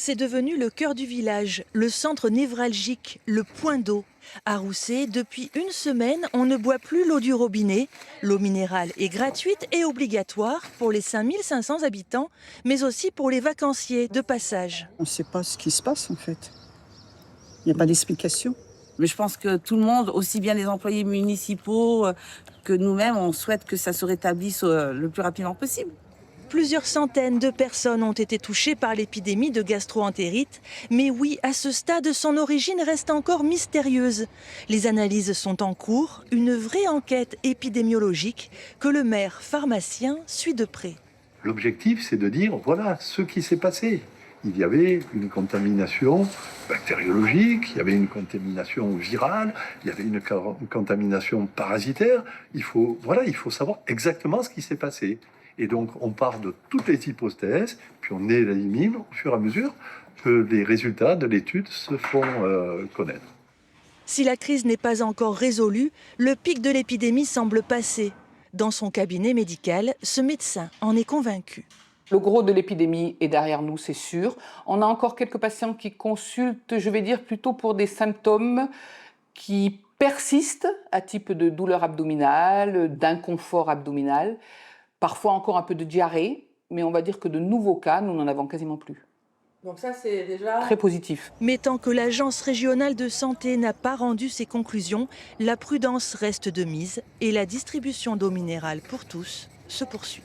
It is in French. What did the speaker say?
C'est devenu le cœur du village, le centre névralgique, le point d'eau. À Roussé, depuis une semaine, on ne boit plus l'eau du robinet. L'eau minérale est gratuite et obligatoire pour les 5500 habitants, mais aussi pour les vacanciers de passage. On ne sait pas ce qui se passe en fait. Il n'y a pas d'explication. Mais je pense que tout le monde, aussi bien les employés municipaux que nous-mêmes, on souhaite que ça se rétablisse le plus rapidement possible. Plusieurs centaines de personnes ont été touchées par l'épidémie de gastro-entérite. Mais oui, à ce stade, son origine reste encore mystérieuse. Les analyses sont en cours, une vraie enquête épidémiologique que le maire pharmacien suit de près. L'objectif, c'est de dire, voilà ce qui s'est passé. Il y avait une contamination bactériologique, il y avait une contamination virale, il y avait une contamination parasitaire. Il faut savoir exactement ce qui s'est passé. Et donc, on part de toutes les hypothèses, puis on élimine au fur et à mesure que les résultats de l'étude se font connaître. Si la crise n'est pas encore résolue, le pic de l'épidémie semble passer. Dans son cabinet médical, ce médecin en est convaincu. Le gros de l'épidémie est derrière nous, c'est sûr. On a encore quelques patients qui consultent, je vais dire, plutôt pour des symptômes qui persistent, à type de douleur abdominale, d'inconfort abdominal, parfois encore un peu de diarrhée, mais on va dire que de nouveaux cas, nous n'en avons quasiment plus. Donc ça, c'est déjà très positif. Mais tant que l'Agence régionale de santé n'a pas rendu ses conclusions, la prudence reste de mise et la distribution d'eau minérale pour tous se poursuit.